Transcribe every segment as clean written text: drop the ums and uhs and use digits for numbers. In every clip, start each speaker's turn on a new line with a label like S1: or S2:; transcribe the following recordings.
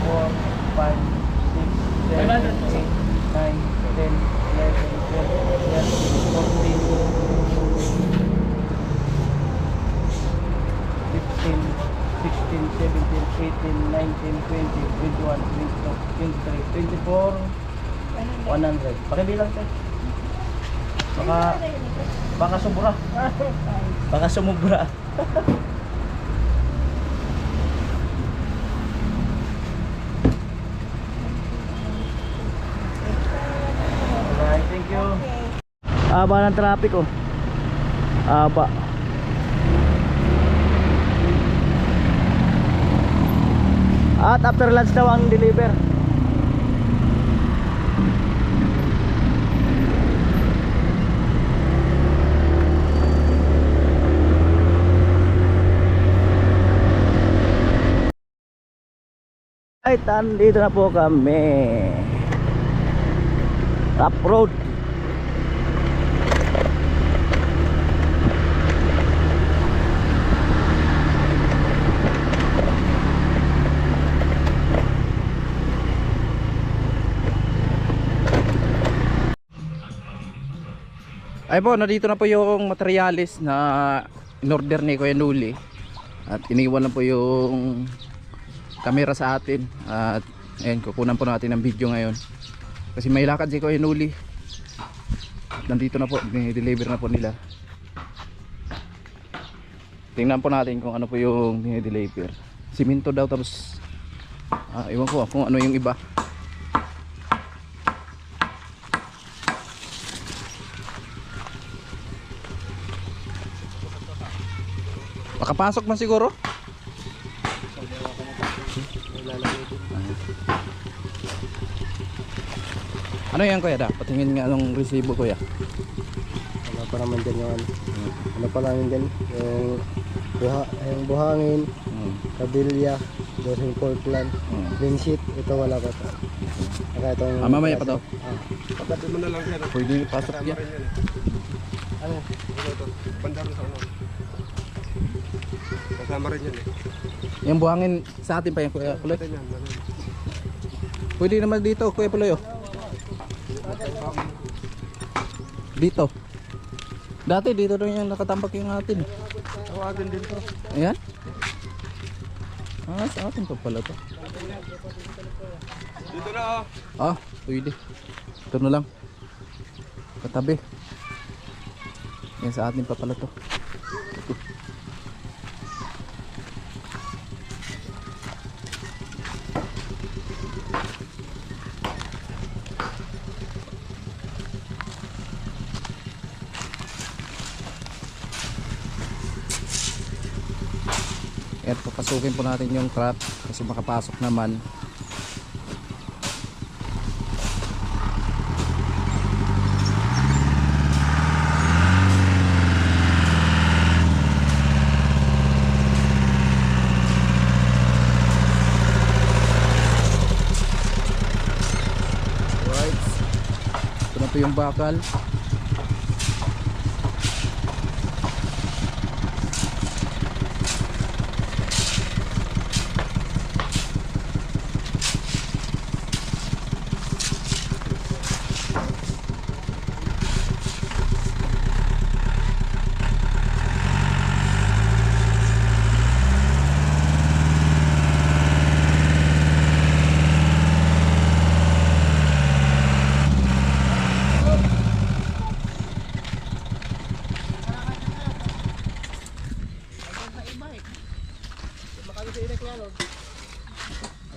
S1: 500. 17, 18, 19, 20, 21, 22, 23, 24, 100. Pakibilang sir. Baka sumubra. Baka sumubra. Alright, thank you. Aba ng traffic oh. Aba. At after lunch daw ang deliver. Ay, dito na po kami. Top road. Ay po, nandito na po yung materialis na in-order ni Kuya Nuli. At iniwan na po yung camera sa atin. At ayan, kukunan po natin ang video ngayon. Kasi may lakad si Kuya Nuli. At nandito na po, deliver na po nila. Tingnan po natin kung ano po yung deliver. Siminto daw, tapos iwan ko kung ano yung iba. Makapasok man siguro. Ano yan kuya da? Patingin nga ng resibo kuya.
S2: Ano pa naman dyan yung ano pa lang dyan yung buhangin, kabilya, dosing Portland, green sheet, ito wala pa to. Saka itong
S1: Mamaya pa to.
S2: Pagdating mo na lang yan.
S1: Pwede pasok yan.
S2: Ano?
S3: Ito, banda rin sa uno. Kasama rin yan eh.
S1: Yung buhangin sa atin pa yan kuya Puloy.
S3: Yan, yan.
S1: Pwede naman dito kuya Puloy oh. Dito. Dati dito doon yung nakatambak yung atin.
S3: Tawagan din to.
S1: Ayan. Sa atin pa pala to.
S3: Dito na oh.
S1: Pwede. Ito na lang. Katabi. Yan sa atin pa pala to. At papasukin po natin yung truck kasi makapasok naman. Right. Ito na po yung bakal.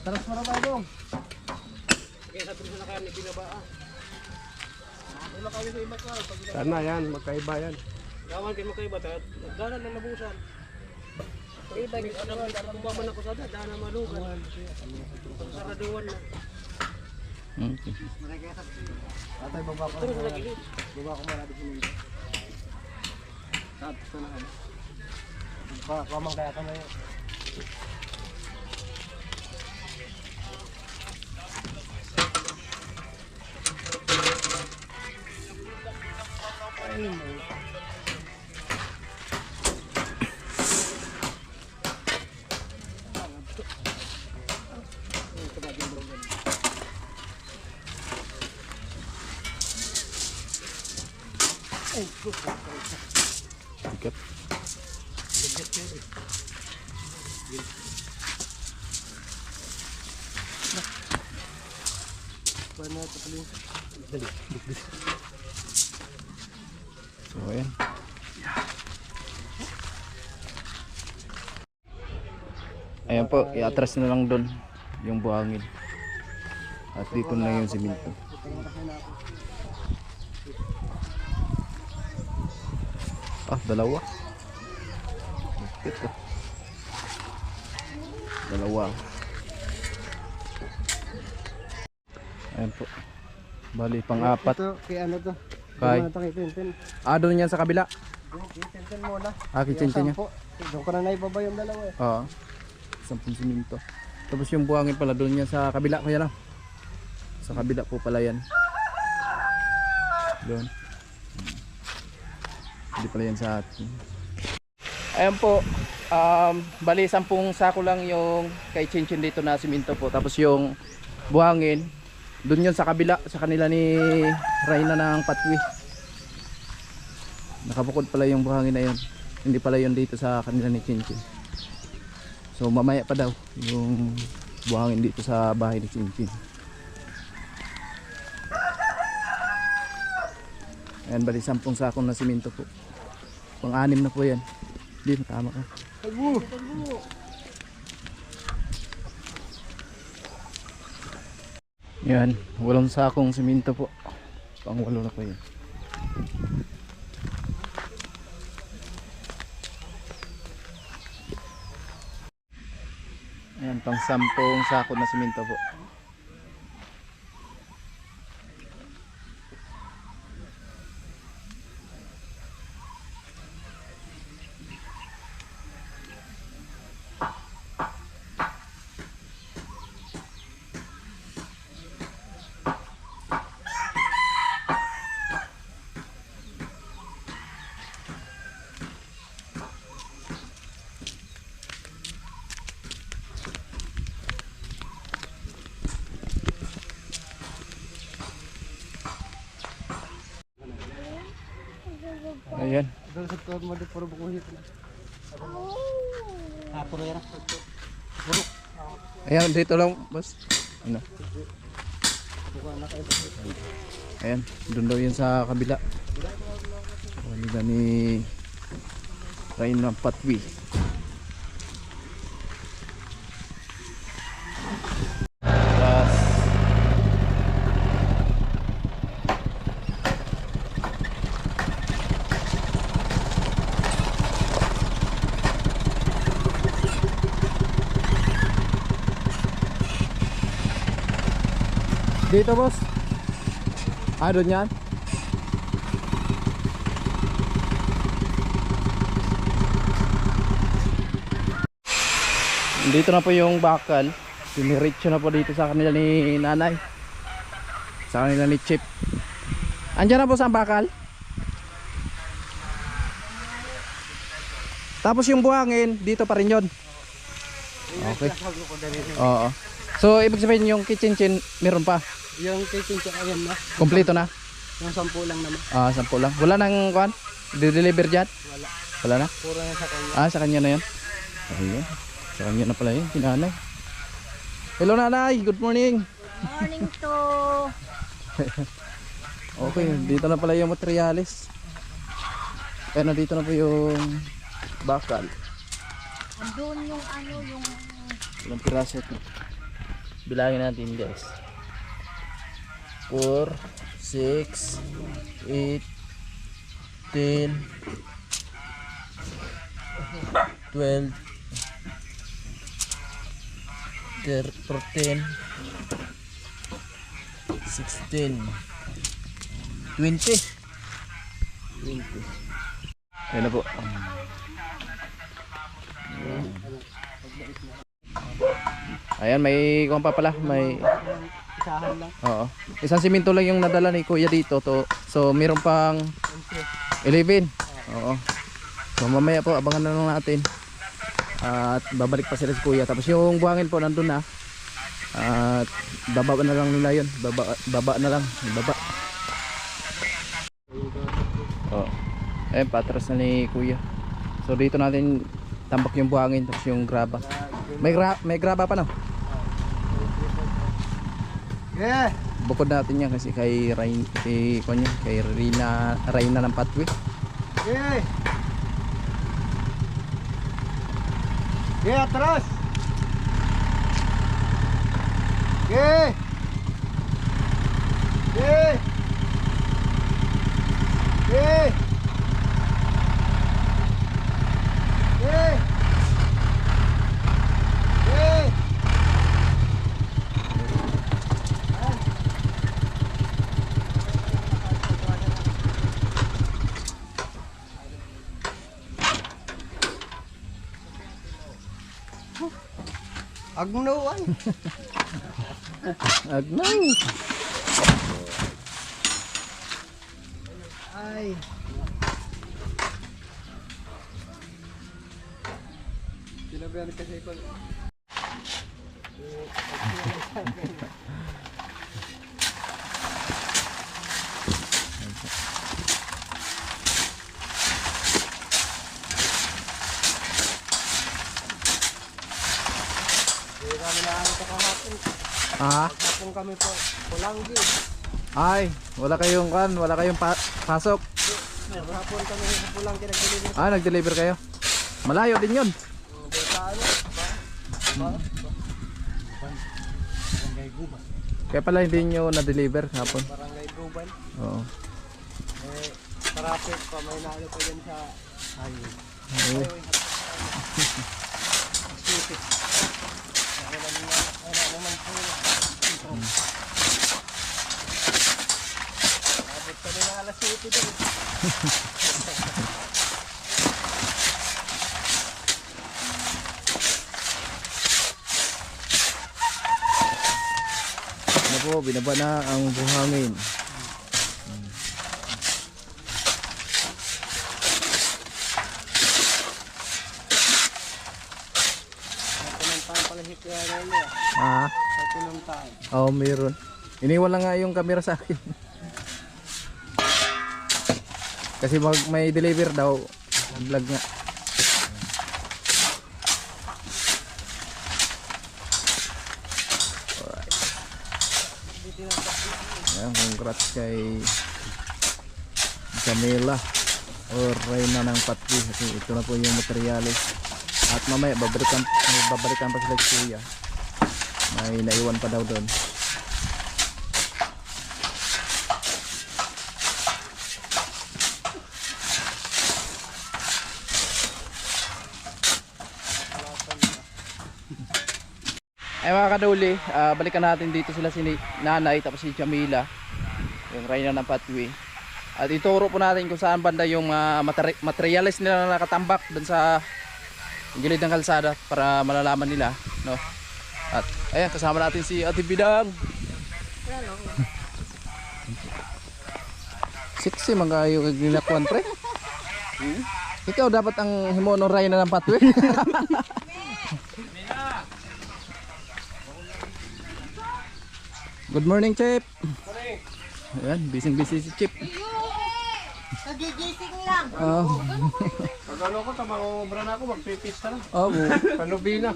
S1: Taras mo na tayo dong.
S3: Sana yan, magkaiba yan.
S2: Gawan kayo magkaiba, dana na nabusan. Iba ni man ako sa dana malugan. Pagsaraduan na.
S1: Okay.
S2: Atay baba ko. Baba ko mara dito nito. Sa na. Ba, kamang kaya ka na yun.
S1: Sikat. So ayan. Ayan po, i-atras na lang doon yung buhangin. At dito na yung simento. Ah, dalawa. Ito. Dalawa. Ayan po. Bali, pang-apat.
S2: Ito, kay ano to?
S1: Kay?
S2: Doon mo na ito kay Tintin.
S1: Ah, doon yan sa kabila.
S2: Doon, kay Tintin muna.
S1: Ah, kitchen niya.
S2: Doon ko na naibaba yung dalawa eh.
S1: Oo. 10 simento. Tapos yung buhangin pala doon yan sa kabila, kuya lang. Sa kabila po pala yan. Doon. Hindi pala yan sa atin. Ayan po. Bali 10 sako lang yung kay Chinchin dito na simento po. Tapos yung buhangin doon yun sa kabila, sa kanila ni Reyna ng Patwi. Nakabukod pala yung buhangin na yun. Hindi pala yun dito sa kanila ni Chinchin. So mamaya pa daw yung buhangin dito sa bahay ni Chinchin. Ayan, bali 10 sakong na simento po. Pang-6 na po yan. Hindi, tama ka. Yan, 8 sakong simento po. Pang-8 na po yan. Ayan, pang 10 sako na simento po. Ayan.
S2: Doon sa tuwag mo, puro bukuhit na. Puro yan.
S1: Ayan, dito lang, boss. Ano? Ayan, doon daw yun sa kabila. Kabila ni Reyna Patwi. Tapos dito, boss. Ah, doon yan. Dito na po yung bakal. Diniretso na po dito sa kanila ni nanay. Sa kanila ni Chip. Andiyan na po sa bakal. Tapos yung buhangin, dito pa rin yun. Okay. Oo. So, ibig sabihin yung kitchen meron pa.
S2: Yung kitchen siya, ayan na.
S1: Kompleto na.
S2: Yung 10 lang naman.
S1: Ah, 10 lang. Wala nang kuan? Deliver dyan?
S2: Wala.
S1: Wala na?
S2: Puro yan sa kanya.
S1: Ah, sa kanya na yun. Ayun. Sa kanya na pala yun, sinanay. Hello nanay, good morning.
S4: Morning to.
S1: Okay, dito na pala yung materialis. Kaya na dito na po yung bakal.
S4: Andun yung ano, yung...
S1: Ilang piraso ito? Bilangin natin guys. 4, 6, 8, 10, 12, 13, 16, 20. Ayan na po. Ayan, may kuwan pa pala, may
S2: Isahan lang.
S1: oo. Isang simento lang yung nadala ni Kuya dito to. So meron pang 11. Oo. So mamaya po abangan na lang natin. At babalik pa sila si Kuya. Tapos yung buhangin po nandun na. At baba na lang nila yun. Baba na lang. Baba. Oo. Ayun, patras na ni Kuya. So dito natin tambak yung buhangin tapos yung graba.
S5: May graba pa no?
S2: Yeah.
S5: Bukod natin yan kasi kay Reyna ng Patwi.
S2: Yeah. Yeah, atras. Yeah. Yeah. Yeah. Yeah. Yeah. Agnuan.
S5: Agnaw.
S2: Ay. Sinabihan kasi ko.
S5: Ah,
S2: Hapon kami po. Pulanggi.
S5: ay, wala kayong pasok.
S2: Hapon kami sa Pulanggi nagdeliver.
S5: Ah, nag-deliver kayo. Malayo din 'yon. Kaya pala hindi nyo na-deliver hapon.
S2: Barangay Guban.
S5: Oo.
S2: Traffic pa may nalo pa yan sa highway. Abot pa rin ang alas 7 din.
S5: Ano po, binaba na ang buhangin.
S2: Pinuntahan pala si Kuya Rene.
S5: Ah,
S2: Sa pinuntahan.
S5: oh, meron. Iniwan lang nga yung camera sa akin. Kasi may deliver daw. Vlog nga. Alright. Ayan, congrats kay Jamila or Reyna ng Patwi kasi ito na po yung materyales. At mamaya babalikan pa sila si Kuya. May naiwan pa daw doon. Ay mga kaduli, balikan natin dito sila si Nanay tapos si Jamila, yung Reyna ng Patwi. At ituro po natin kung saan banda yung materials nila na nakatambak doon sa gilid ng kalsada para malalaman nila, no? At ayan, kasama natin si Ate Bidang. Sexy mga yung nilakwan pre. Ikaw dapat ang himono Reyna ng Patwi. Good morning, Chip. Ayan, busy si Chip.
S4: Nagigising lang.
S5: Oh.
S3: Pagano ko, tamang na ako, magpipista na.
S5: Oh,
S3: Panubina.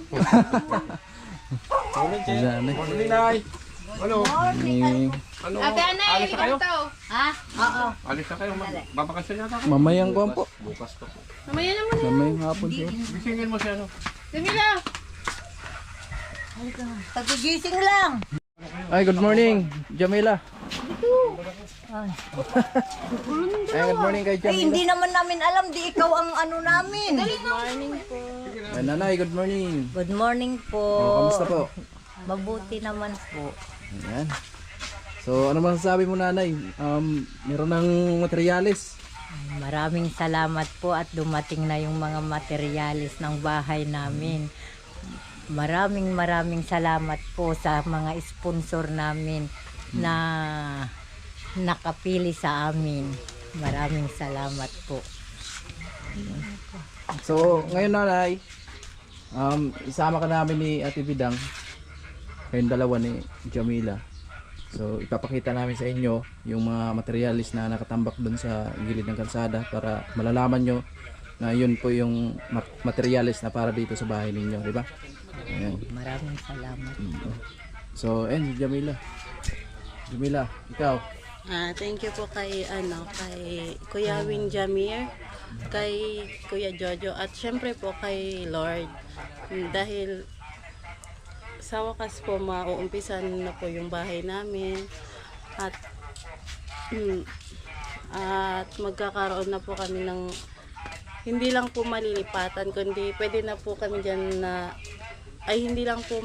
S5: Morning.
S3: Morning, Nay. Ano? Ano? Alis na kayo?
S4: Ha? Oo.
S3: Alis na kayo? Babakasyon yata kayo?
S5: Mamayang kuwan po.
S3: Bukas pa po.
S5: Mamayang hapon po.
S3: Bisingin mo siya, ano?
S4: Nagigising lang.
S5: Ay, good morning, Jamila. Ay, good morning kay
S4: Ay,
S5: Jamila.
S4: hindi naman namin alam. Di ikaw ang ano namin.
S5: Ay, Nanay, good morning.
S4: Good morning po.
S5: Oh, kamusta po?
S4: Mabuti naman po.
S5: Ayan. So, ano masasabi mo, Nanay? Meron ng materyales.
S4: Maraming salamat po at dumating na yung mga materialis ng bahay namin. Maraming salamat po sa mga sponsor namin na nakapili sa amin. Maraming salamat po.
S5: So, ngayon, Nanay, isama ka namin ni Ate Bidang, kayong dalawa ni Jamila. So, ipapakita namin sa inyo yung mga materialis na nakatambak doon sa gilid ng kalsada para malalaman nyo na yun po yung materials na para dito sa bahay ninyo, di ba? Ayan.
S4: Maraming salamat.
S5: So, and Jamila. Jamila, ikaw.
S6: Thank you po kay Kuya Win Jamir, kay Kuya Jojo at syempre po kay Lord dahil sa wakas po mauumpisan na po yung bahay namin at magkakaroon na po kami ng hindi lang po malilipatan kundi pwede na po kami diyan na hindi lang po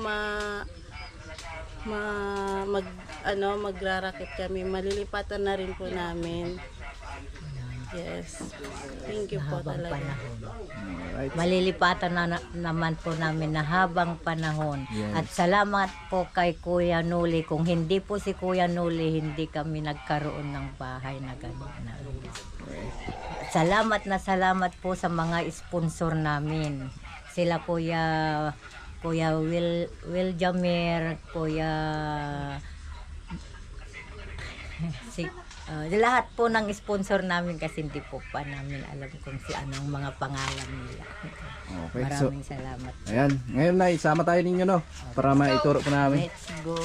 S6: magrarakit kami, malilipatan na rin po namin. Yes. Thank you po
S4: Habang
S6: talaga.
S4: panahon.
S5: Alright.
S4: Malilipatan na naman po namin na habang panahon.
S5: Yes.
S4: At salamat po kay Kuya Nuli. Kung hindi po si Kuya Nuli, hindi kami nagkaroon ng bahay na gano'n. Salamat po sa mga sponsor namin. Sila Kuya Will Jamir, Kuya lahat po ng sponsor namin kasi hindi po pa namin alam kung si anong mga pangalan nila.
S5: Okay,
S4: Maraming salamat.
S5: Ayan, ngayon na isama tayo ninyo, no? Para maituro po namin.
S4: Let's go.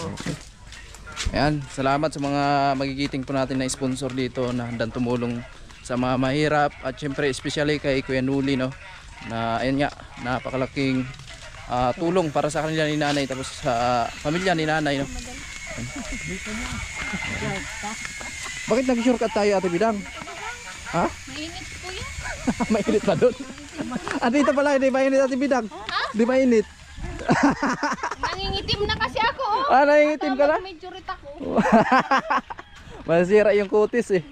S5: Ayan, salamat sa mga magigiting po natin na sponsor dito na handang tumulong sa mga mahirap at syempre especially kay Kuya Nuli, no? Na ayan nga, napakalaking tulong para sa kanila ni nanay tapos sa pamilya ni nanay, no? Bakit nag-shortcut tayo, Ate Bidang? Ha?
S7: Mainit po yan.
S5: Mainit pa doon? Dito pala, hindi mainit, Ate Bidang. Hindi mainit.
S7: Nangingitim na kasi ako.
S5: Nangingitim ka na?
S7: Medyo rit ako.
S5: Masira yung kutis eh.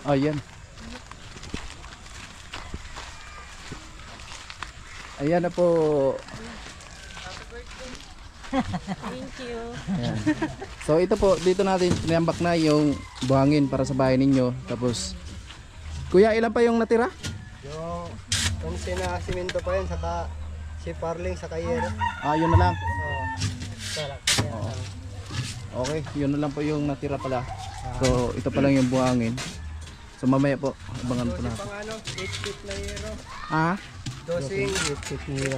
S5: Ayan. Ayan na po.
S6: Thank you.
S5: Ayan. So ito po, dito natin tinambak na yung buhangin para sa bahay ninyo. Tapos, Kuya, ilan pa yung natira?
S2: Yung kung sinasimento pa yun, saka si Parling sa Kayero.
S5: Yun na lang.
S2: Sarap.
S5: Okay, yun na lang po yung natira pala. So ito pa lang yung buhangin. So mamaya po, abangan po natin.
S2: Pang 8 feet na yero.
S5: Ah?
S2: Dosing 8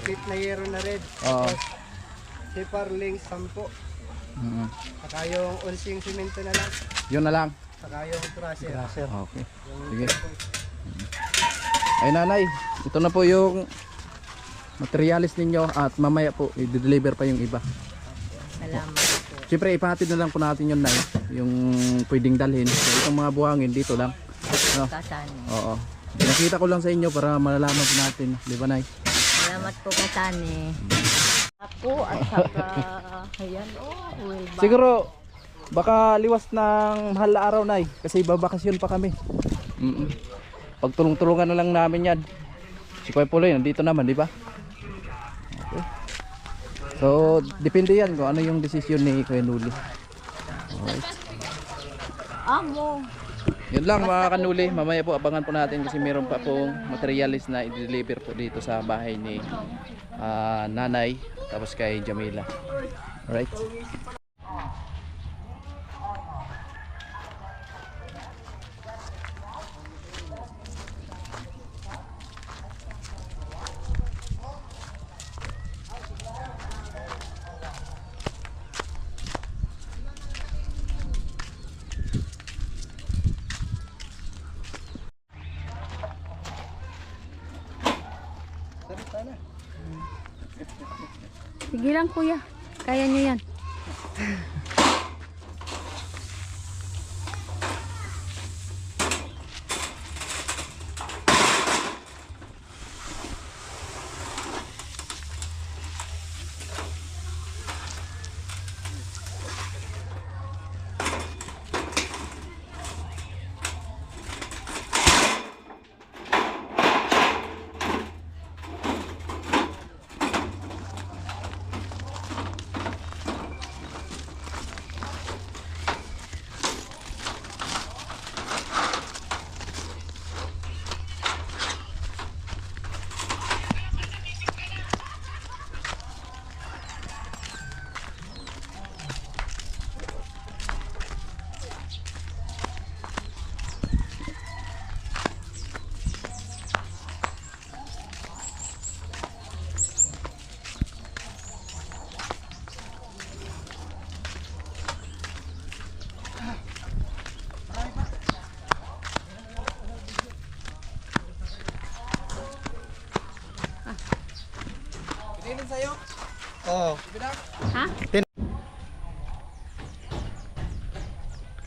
S2: feet na yero na red.
S5: Oo.
S2: Si Parling 10. Saka yung unsing simento na lang.
S5: Yun na lang.
S2: Saka yung crusher.
S5: Okay. Sige. Ay nanay, ito na po yung materialis ninyo at mamaya po i-deliver pa yung iba.
S4: Salamat po.
S5: Siyempre ipahatid na lang po natin yun, nay, yung pwedeng dalhin. So, itong mga buhangin dito lang. No?
S4: Kasani.
S5: Oo. Pinakita ko lang sa inyo para malalaman po natin, di ba nay?
S4: Salamat po Kasani. Ako at saka ayan
S5: Siguro baka liwas ng mahal na araw, nay, kasi babakasyon pa kami. Pagtulong-tulungan na lang namin yan. Si Kuya Puloy nandito naman, di ba? Okay. So, depende yan kung ano yung desisyon ni Kuya Nuli. Okay.
S4: Amo.
S5: Yun lang mga kanuli, mamaya po abangan po natin kasi meron pa pong materialis na i-deliver po dito sa bahay ni nanay tapos kay Jamila. Alright.
S7: Sige lang kuya. Kaya nyo yan.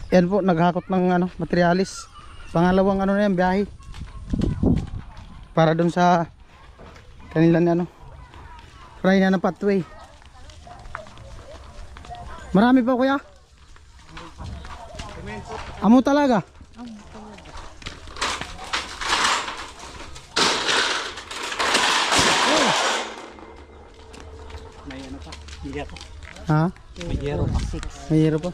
S8: Yan po, naghakot ng ano, materialis. Pangalawang ano na yan, biyahe. Para dun sa kanila ni ano, Rayna ng pathway. Marami pa kuya? Amo talaga?
S2: May ano pa, hindi ako.
S8: Ha?
S2: May yero pa.
S8: May hero pa?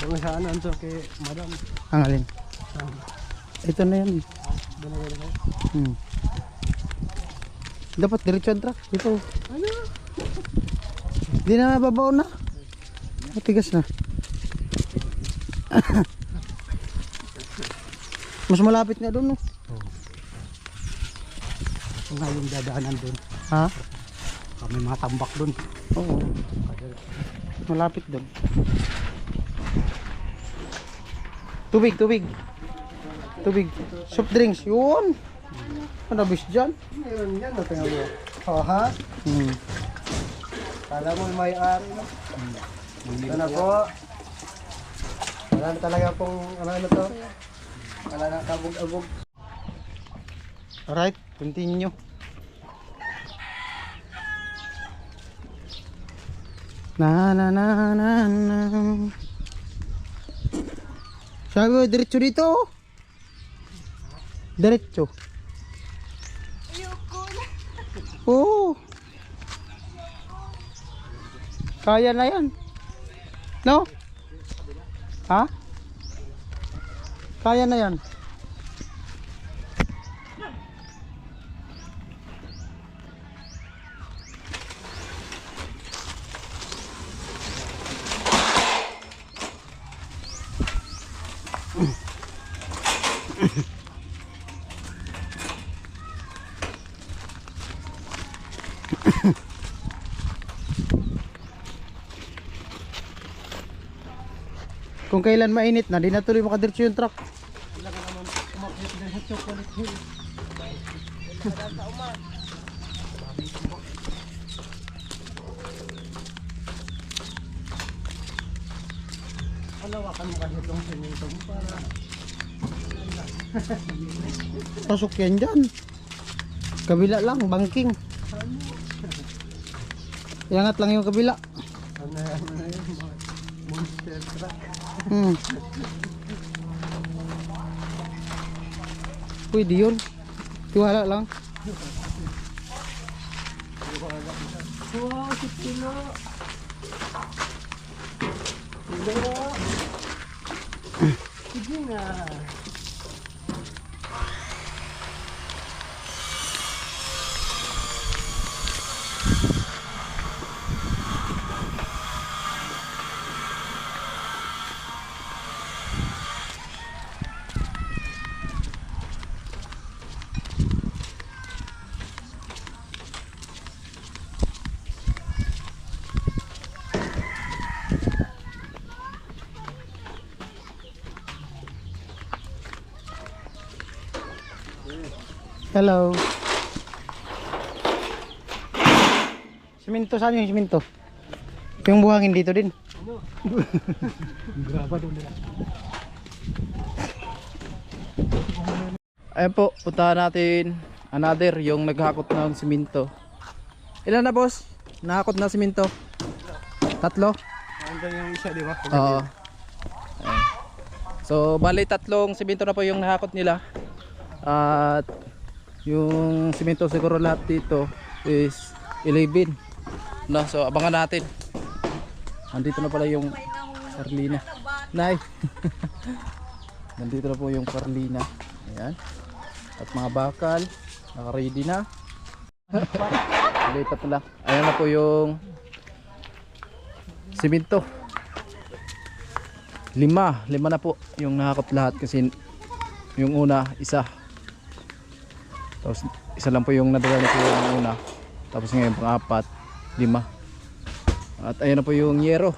S2: Kung saan ano kay madam.
S8: Ang alin? Ito na yan. Dapat diretso ang truck. Ito. Ano? Hindi na babaw na. Matigas na. Mas malapit nga doon, no?
S2: Ito nga yung dadaanan doon.
S8: Ha?
S2: May mga tambak doon.
S8: Oo. Malapit doon. Tubig, tubig. Tubig. Soft drinks. Yun. Ano bis dyan?
S2: Meron yan, no? Tingnan mo. Oh, ha? Kala mo may-ari, no? Ito na po. Wala na talaga pong ano to. Wala na kabog-abog.
S8: Alright, continue. Na na na na na. Sabi mo, diretso dito. Diretso. Oo. Kaya na yan. No? Ha? Kaya na yan. Kung kailan mainit na, di na tuloy makadiretso yung truck. Pasok yan dyan. Kabila lang, banking. Iangat lang yung kabila.
S2: Monster truck.
S8: Pwede yun. Tiwala lang.
S2: Wow, 10 kilo. Sige nga.
S8: Hello. Siminto, saan yung siminto? Yung buhangin dito din.
S2: Graba doon nila.
S5: Ayan po, puntahan natin another yung naghakot ng siminto. Ilan na boss? Nahakot na siminto? 3?
S2: Andun yung isa, di ba?
S5: Oo. Ayan. So bali 3 siminto na po yung nahakot nila. At yung siminto siguro lahat dito is 11 na, so abangan natin. Nandito na pala yung Carlina. Nay. Nandito na po yung Carlina. Ayan. At mga bakal naka-ready na. Lipat na lang. Ayan na po yung siminto. 5 na po yung nahakot lahat kasi yung una isa. Tapos isa lang po yung nadala na po yung una. Tapos ngayon pang 4, 5. At ayan na po yung yero.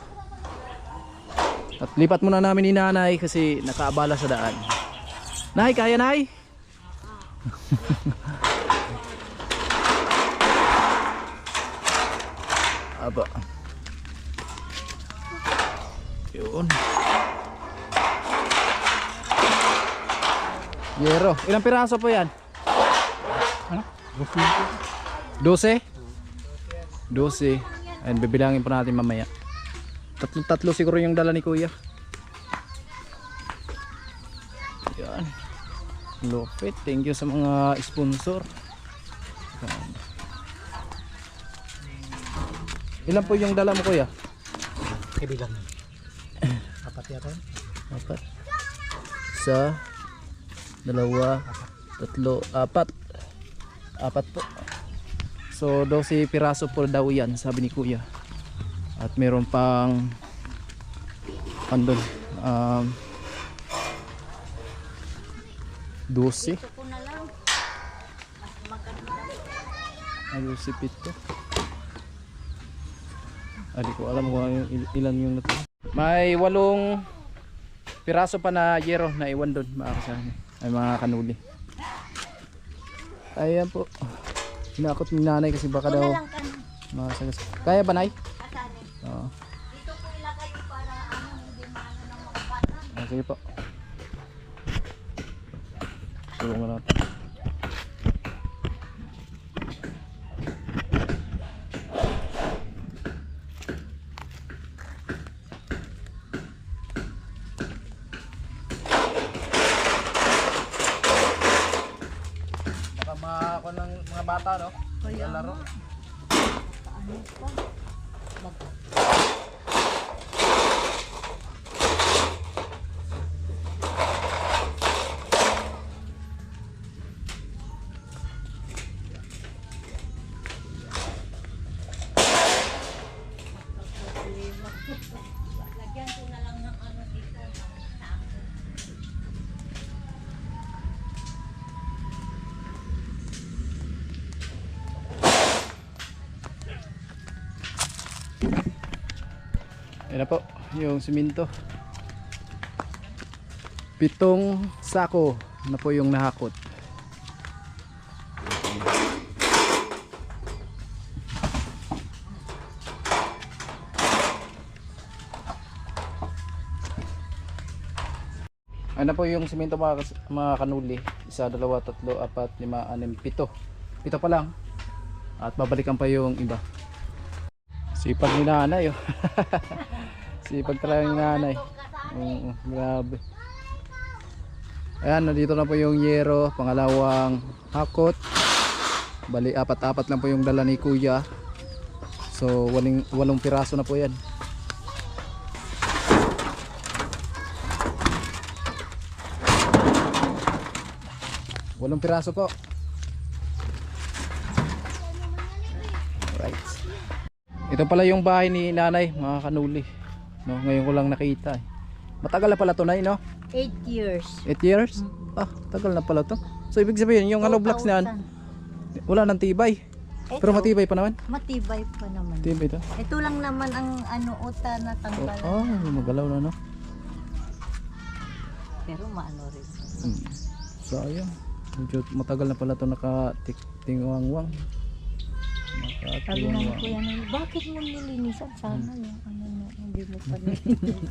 S5: At lipat muna namin ni nanay kasi nakaabala sa daan. Nay, kaya nay? Aba. Yun. Yero. Ilang piraso po yan? 12? 12. Ayun, bibilangin po natin mamaya. Tatlo siguro yung dala ni Kuya. Yan. Lupit. Thank you sa mga sponsor. Yan. Ilan po yung dala mo, Kuya?
S8: Kaibigan. Apat yata yun.
S5: Apat. Isa, dalawa, tatlo, apat. Apat po. So 12 piraso po daw yan, sabi ni Kuya. At meron pang andun 12. Ayun si Pito. Hindi ko alam kung ilan yung natin. May 8 piraso pa na yero na iwan doon, mga kasama. Ay mga kanuli. Ayan po. Hinakot ni nanay kasi baka daw masagas. Kaya ba, Nay? Oo.
S4: Dito po ilagay para hindi maano ng mga bata.
S5: Sige po. Tulungan natin. Baka makakuha ng mga bata, no? Kaya laro.
S4: Lagyan ko na lang ng ano dito.
S5: Ayan na po yung siminto. 7 sako na po yung nahakot. Ayan na po yung siminto mga kanuli. 1, 2, 3, 4, 5, 6, 7. 7 pa lang. At babalikan pa yung iba. Sipag ni nanay oh. Sipag talaga ni nanay. Grabe. Ayan, nandito na po yung yero, pangalawang hakot. Bali 4 lang po yung dala ni Kuya. So 8 piraso na po yan. Walong piraso po. Right. Ito pala yung bahay ni nanay, mga kanuli. No, ngayon ko lang nakita. Matagal na pala to, Nay, no?
S4: 8 years.
S5: 8 years? Ah, tagal na pala to. So ibig sabihin, yung hollow blocks niyan, wala nang tibay. Pero matibay pa naman.
S4: Matibay pa naman.
S5: Matibay to.
S4: Ito lang naman ang uta na tanggalan.
S5: Oh, magalaw na, no?
S4: Pero maano rin.
S5: Sayang. Medyo matagal na pala to nakatingwangwang.
S4: Sabi ng kuya na, bakit mo nilinisan? Sana yung ano na, hindi mo pa nilinisan.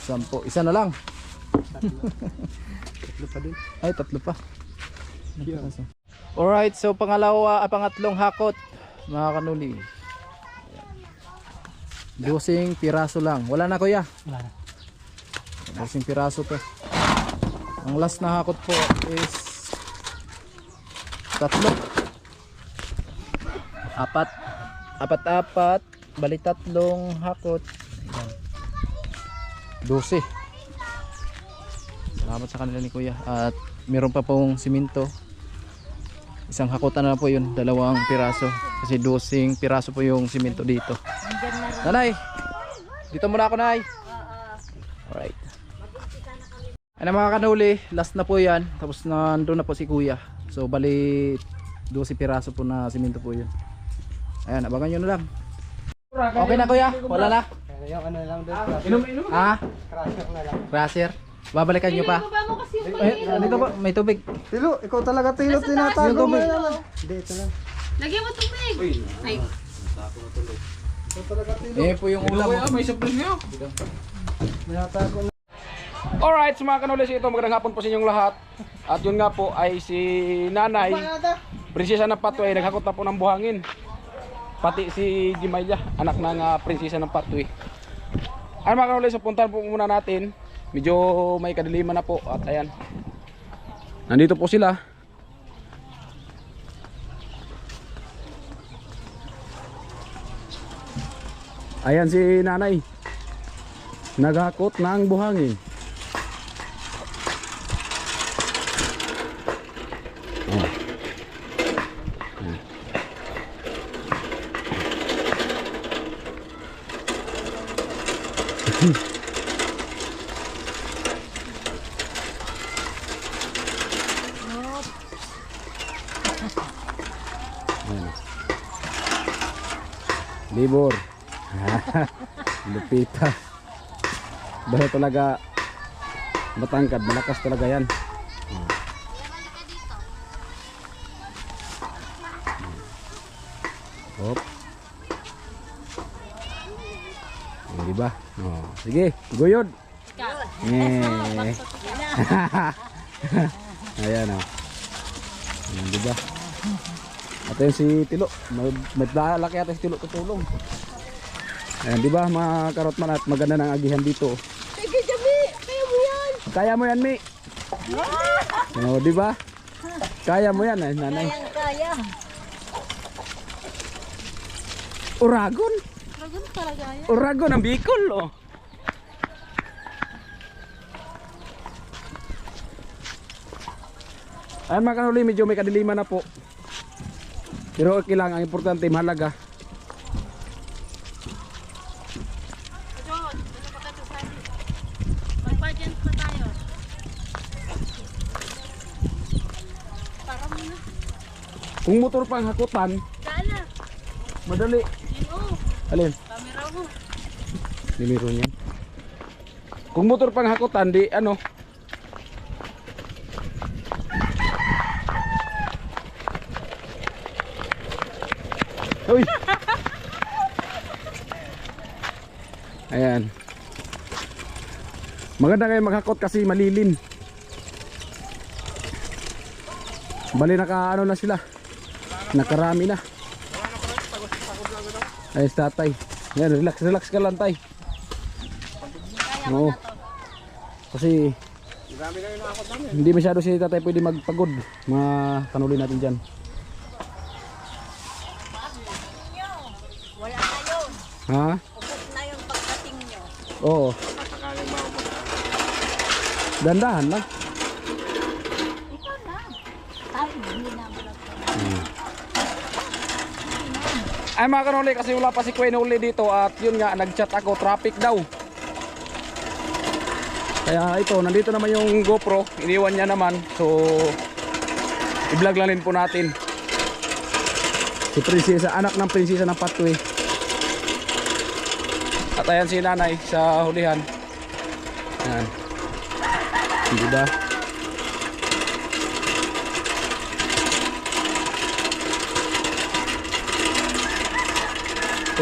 S5: Sampo. Isa na lang.
S8: Tatlo pa din.
S5: Ay, 3 pa. Alright, so pangatlong hakot, mga kanuli. 12 piraso lang. Wala na, Kuya?
S8: Wala na.
S5: 12 piraso to. Ang last na hakot po is 3. 4. Bali 3 hakot. 12. Salamat sa kanila ni Kuya. At meron pa pong siminto. Isang hakutan na po yun, 2 piraso. Kasi 12 piraso po yung siminto dito. Nanay, dito muna ako, Nay. Alright. Ano mga kanuli, last na po yan. Tapos nandun na po si Kuya. So bali 12 piraso po na siminto po yun. Ayan, abangan nyo na lang. Okay na, Kuya? Wala na?
S2: Yung ano lang doon.
S5: Ha?
S2: Crusher na lang.
S5: Crusher? Babalikan nyo pa. Dito po, may tubig.
S2: Tilo, ikaw talaga Tilo, tinatago mo naman. Hindi, ito lang.
S7: Lagyan mo tubig. Ay,
S5: Eh po yung ulam.
S3: May surprise nyo.
S2: Tinatago mo.
S3: Alright, mga kanolis, ito magandang hapon po sa inyong lahat. At yun nga po ay si Nanay, prinsesa ng Patway, naghakot na po ng buhangin. Pati si Jimaya, anak ng prinsesa ng Patway. Ay mga kanolis, puntahan po muna natin. Medyo may kadiliman na po at ayan. Nandito po sila. Ayan si Nanay. Naghakot ng buhangin. Oh. Libor. Lupita. Bahay talaga matangkad, malakas talaga yan. Hop. Diba? Oh, sige, guyod. Ayan o. Diba? At yun si Tilo. May laki ata si Tilo tutulong. Ayan, diba mga karotman at maganda ng agihan dito.
S7: sige, Jami. Kaya mo yan.
S3: Kaya mo yan, Mi. Oh, diba? Kaya mo yan, Nanay.
S4: Kaya.
S3: Uragon.
S6: Dragon talaga yan.
S3: Uragon ang Bicol, oh. Ayan mga kanuli, medyo may kadiliman na po. Pero okay lang, ang importante, mahalaga.
S6: John, ano pa kayo sa akin? Mag-pageant pa tayo. Para mo na.
S3: Kung motor pang hakutan,
S6: Dala.
S3: madali.
S6: Sino?
S3: Alin?
S6: Camera mo.
S3: Nimero niya. Kung motor pang hakutan, di ano. Uy! Ayan. Maganda kayo maghakot kasi malilin. Bali naka ano na sila. Nakarami na. Ayos tatay. Yan, relax ka lang tay. Oo. Kasi hindi masyado si tatay pwede magpagod. Mga kanuli natin dyan.
S4: Wala na yun.
S3: Ha?
S4: Ubus na yung pagdating nyo.
S3: Oo. Dandahan lang.
S4: Ikaw na. Ay, hindi na malapit.
S3: Ay mga kanuli, kasi wala pa si Kuya Nuli dito at yun nga, nag-chat ako, traffic daw. Kaya ito, nandito naman yung GoPro, iniwan niya naman. So, i-vlog lang din po natin. Si prinsesa, anak ng prinsesa ng Patway. At ayan si Nanay sa hulihan. Ayan. Diba?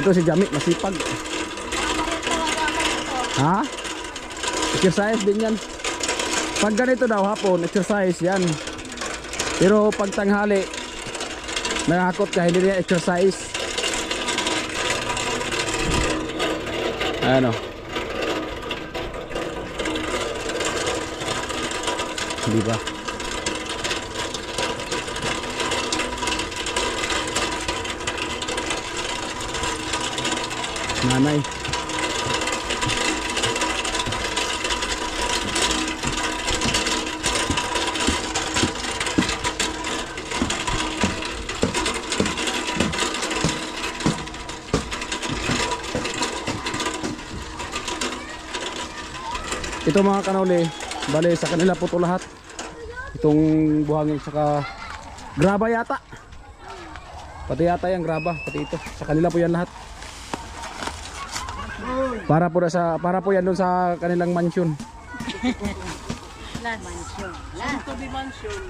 S3: Ito si Jami, masipag. Ha? Exercise din yan. Pag ganito daw hapon, exercise yan. Pero pag tanghali, nakakot ka, hindi niya exercise. Ano? Di ba? Nanay. Ito mga kanauli, bale sa kanila po ito lahat. Itong buhangin saka graba yata. Pati yata yung graba, pati ito. Sa kanila po yan lahat. Para po yan doon sa kanilang mansion.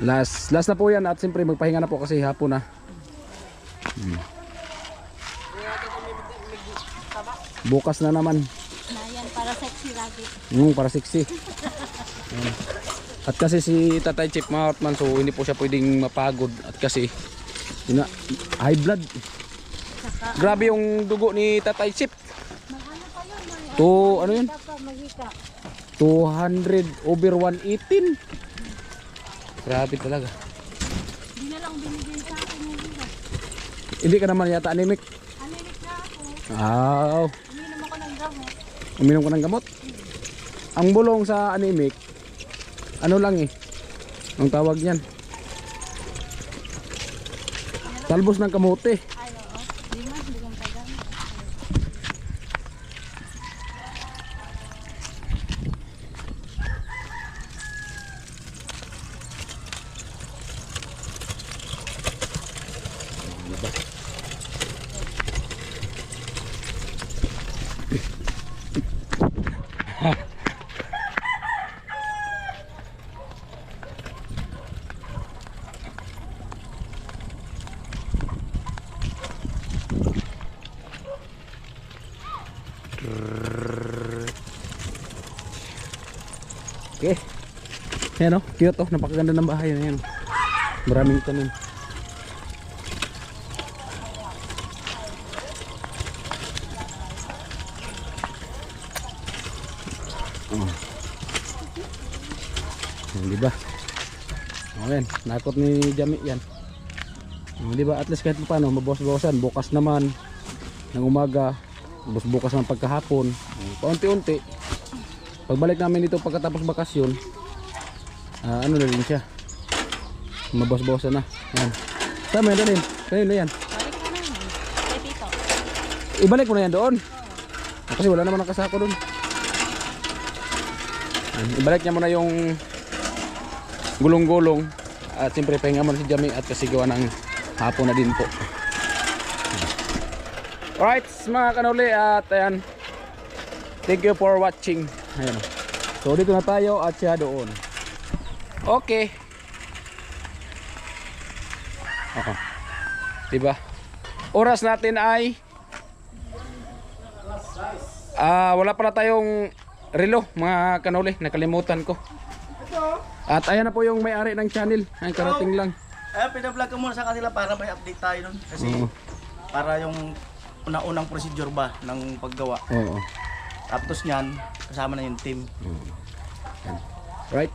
S3: Last na po yan at siyempre magpahinga na po kasi hapon na. Bukas na naman.
S7: Para sexy lagi.
S3: Para sexy. At kasi si Tatay Chip mga Hotman, so hindi po siya pwedeng mapagod at kasi high blood. Grabe yung dugo ni Tatay Chip. Ano yun? 200 over 118. Grabe talaga.
S7: Hindi na lang binigay sa akin yung bigas.
S3: Hindi ka naman yata anemic.
S7: Anemic na ako.
S3: Uminom
S7: ako ng gamot.
S3: Uminom ka ng gamot? Ang bulong sa anemic, ano lang ang tawag niyan? Talbos ng kamote.
S7: Ay, oo. Hindi mo tagal.
S3: Okay. Ayan o, cute o. Napakaganda ng bahay na yan. Maraming tanim. Diba? Ayan, nakot ni Jami yan. Diba? At least kahit paano, mabawas-bawasan. Bukas naman ng umaga, bukas ng pagkahapon. Paunti-unti. Pagbalik namin dito pagkatapos bakasyon, ano na rin siya. Mabawas-bawasan na. Ayan. Tama yan din. Kanino yan?
S7: Balik mo na yun. Kay Tito.
S3: Ibalik mo na yan doon. Kasi wala naman nakasako doon. Ibalik niya muna yung gulong-gulong. At siyempre pahinga muna si Jami at kasi gawa ng hapon na din po. Alright mga kanuli at ayan. Thank you for watching. Ayan. So dito na tayo at siya doon. Okay. Diba? Oras natin ay wala pala tayong relo mga kanuli. Nakalimutan ko. At ayan na po yung may-ari ng channel. Ay karating lang.
S1: Pina-vlog ko muna sa kanila para may update tayo nun. Kasi para yung unang procedure ba ng paggawa.
S3: Oo.
S1: Tapos niyan, kasama na yung team.
S3: Right.